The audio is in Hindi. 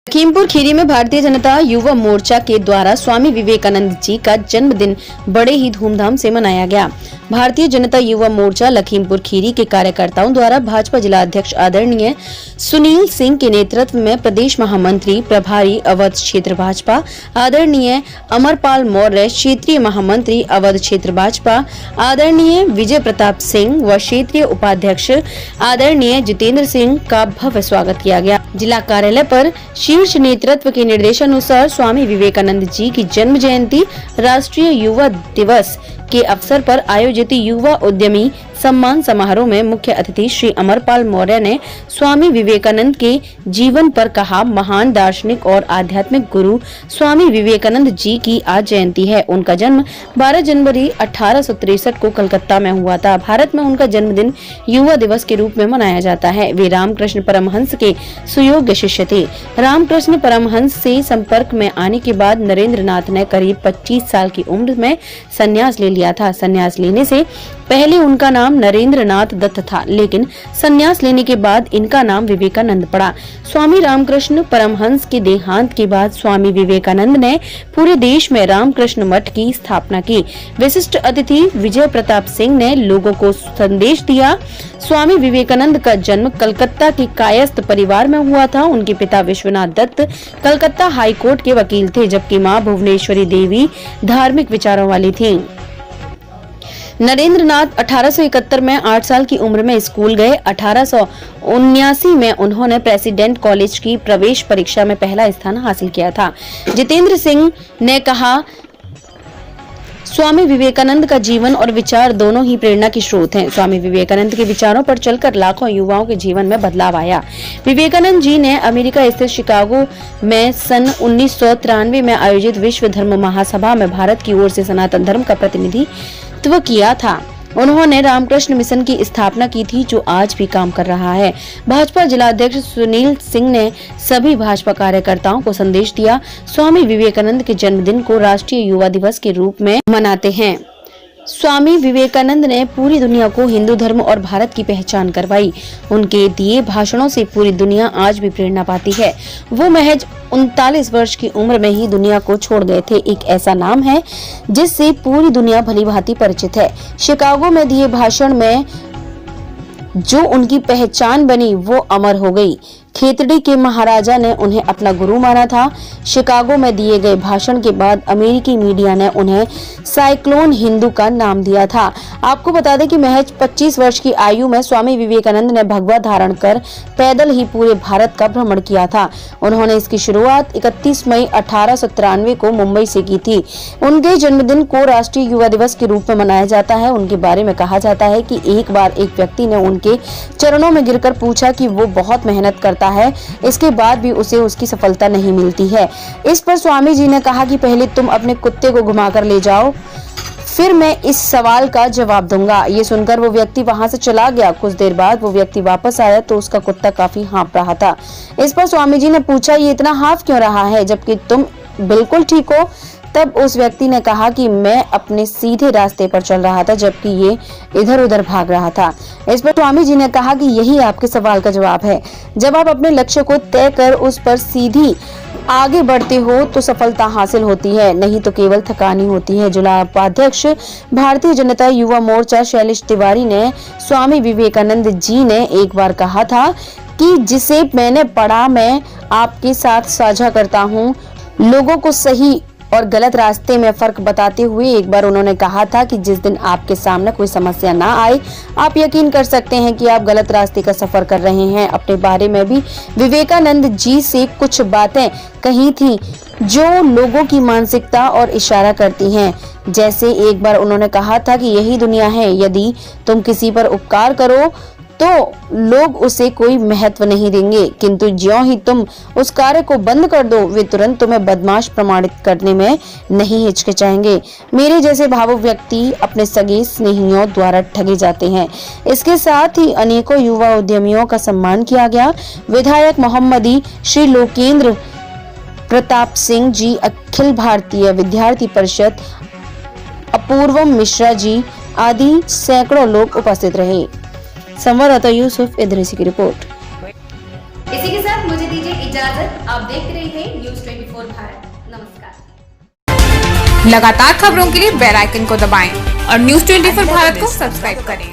लखीमपुर खीरी में भारतीय जनता युवा मोर्चा के द्वारा स्वामी विवेकानंद जी का जन्मदिन बड़े ही धूमधाम से मनाया गया। भारतीय जनता युवा मोर्चा लखीमपुर खीरी के कार्यकर्ताओं द्वारा भाजपा जिला अध्यक्ष आदरणीय सुनील सिंह के नेतृत्व में प्रदेश महामंत्री प्रभारी अवध क्षेत्र भाजपा आदरणीय अमरपाल मौर्य, क्षेत्रीय महामंत्री अवध क्षेत्र भाजपा आदरणीय विजय प्रताप सिंह व क्षेत्रीय उपाध्यक्ष आदरणीय जितेंद्र सिंह का भव्य स्वागत किया गया। जिला कार्यालय पर शीर्ष नेतृत्व के निर्देशानुसार स्वामी विवेकानंद जी की जन्म जयंती राष्ट्रीय युवा दिवस के अवसर पर आयोजित युवा उद्यमी सम्मान समारोह में मुख्य अतिथि श्री अमरपाल मौर्य ने स्वामी विवेकानंद के जीवन पर कहा, महान दार्शनिक और आध्यात्मिक गुरु स्वामी विवेकानंद जी की आज जयंती है। उनका जन्म 12 जनवरी 1863 को कलकत्ता में हुआ था। भारत में उनका जन्मदिन युवा दिवस के रूप में मनाया जाता है। वे रामकृष्ण परमहंस के सुयोग्य शिष्य थे। रामकृष्ण परमहंस से संपर्क में आने के बाद नरेंद्र नाथ ने करीब 25 साल की उम्र में संन्यास ले लिया था। संन्यास लेने से पहले उनका नाम नरेंद्र नाथ दत्त था, लेकिन संन्यास लेने के बाद इनका नाम विवेकानंद पड़ा। स्वामी रामकृष्ण परमहंस के देहांत के बाद स्वामी विवेकानंद ने पूरे देश में रामकृष्ण मठ की स्थापना की। विशिष्ट अतिथि विजय प्रताप सिंह ने लोगों को संदेश दिया। स्वामी विवेकानंद का जन्म कलकत्ता के कायस्थ परिवार में हुआ था। उनके पिता विश्वनाथ दत्त कलकत्ता हाई कोर्ट के वकील थे, जबकि मां भुवनेश्वरी देवी धार्मिक विचारों वाली थी। नरेंद्र नाथ 1871 में 8 साल की उम्र में स्कूल गए। 1879 में उन्होंने प्रेसिडेंट कॉलेज की प्रवेश परीक्षा में पहला स्थान हासिल किया था। जितेंद्र सिंह ने कहा, स्वामी विवेकानंद का जीवन और विचार दोनों ही प्रेरणा की स्रोत हैं। स्वामी विवेकानंद के विचारों पर चलकर लाखों युवाओं के जीवन में बदलाव आया। विवेकानंद जी ने अमेरिका स्थित शिकागो में सन 1993 में आयोजित विश्व धर्म महासभा में भारत की ओर से सनातन धर्म का प्रतिनिधित्व किया था। उन्होंने रामकृष्ण मिशन की स्थापना की थी, जो आज भी काम कर रहा है। भाजपा जिला अध्यक्ष सुनील सिंह ने सभी भाजपा कार्यकर्ताओं को संदेश दिया, स्वामी विवेकानंद के जन्मदिन को राष्ट्रीय युवा दिवस के रूप में मनाते हैं। स्वामी विवेकानंद ने पूरी दुनिया को हिंदू धर्म और भारत की पहचान करवाई। उनके दिए भाषणों से पूरी दुनिया आज भी प्रेरणा पाती है। वो महज 39 वर्ष की उम्र में ही दुनिया को छोड़ गए थे। एक ऐसा नाम है जिससे पूरी दुनिया भली भांति परिचित है। शिकागो में दिए भाषण में जो उनकी पहचान बनी वो अमर हो गई। खेतड़ी के महाराजा ने उन्हें अपना गुरु माना था। शिकागो में दिए गए भाषण के बाद अमेरिकी मीडिया ने उन्हें साइक्लोन हिंदू का नाम दिया था। आपको बता दें कि महज 25 वर्ष की आयु में स्वामी विवेकानंद ने भगवा धारण कर पैदल ही पूरे भारत का भ्रमण किया था। उन्होंने इसकी शुरुआत 31 मई 1893 को मुंबई से की थी। उनके जन्मदिन को राष्ट्रीय युवा दिवस के रूप में मनाया जाता है। उनके बारे में कहा जाता है कि एक बार एक व्यक्ति ने उनके चरणों में गिरकर पूछा कि वो बहुत मेहनत करता है, इसके बाद भी उसे उसकी सफलता नहीं मिलती है। इस पर स्वामी जी ने कहा कि पहले तुम अपने कुत्ते को घुमाकर ले जाओ, फिर मैं इस सवाल का जवाब दूंगा। ये सुनकर वो व्यक्ति वहां से चला गया। कुछ देर बाद वो व्यक्ति वापस आया तो उसका कुत्ता काफी हाँफ रहा था। इस पर स्वामी जी ने पूछा, ये इतना हाँफ क्यों रहा है जबकि तुम बिल्कुल ठीक हो? तब उस व्यक्ति ने कहा कि मैं अपने सीधे रास्ते पर चल रहा था जबकि ये इधर उधर भाग रहा था। इस पर स्वामी जी ने कहा कि यही आपके सवाल का जवाब है। जब आप अपने लक्ष्य को तय कर उस पर सीधी आगे बढ़ते हो तो सफलता हासिल होती है, नहीं तो केवल थकानी होती है। जिला उपाध्यक्ष भारतीय जनता युवा मोर्चा शैलेश तिवारी ने स्वामी विवेकानंद जी ने एक बार कहा था कि जिसे मैंने पढ़ा मैं आपके साथ साझा करता हूँ। लोगों को सही और गलत रास्ते में फर्क बताते हुए एक बार उन्होंने कहा था कि जिस दिन आपके सामने कोई समस्या ना आए, आप यकीन कर सकते हैं कि आप गलत रास्ते का सफर कर रहे हैं। अपने बारे में भी विवेकानंद जी से कुछ बातें कही थी जो लोगों की मानसिकता और इशारा करती हैं। जैसे एक बार उन्होंने कहा था कि यही दुनिया है, यदि तुम किसी पर उपकार करो तो लोग उसे कोई महत्व नहीं देंगे, किंतु ज्यों ही तुम उस कार्य को बंद कर दो वे तुरंत तुम्हें बदमाश प्रमाणित करने में नहीं हिचकिचाएंगे। मेरे जैसे भावुक व्यक्ति अपने सगे स्नेहियों द्वारा ठगे जाते हैं। इसके साथ ही अनेकों युवा उद्यमियों का सम्मान किया गया। विधायक मोहम्मदी श्री लोकेंद्र प्रताप सिंह जी, अखिल भारतीय विद्यार्थी परिषद अपूर्वम मिश्रा जी आदि सैकड़ों लोग उपस्थित रहे। संवाददाता यूसुफ इदरीसी की रिपोर्ट। इसी के साथ मुझे दीजिए इजाजत। इजाजत। आप देख रहे हैं न्यूज़ 24 भारत। नमस्कार। लगातार खबरों के लिए बेल आइकन को दबाएं और न्यूज़ 24 भारत को सब्सक्राइब करें।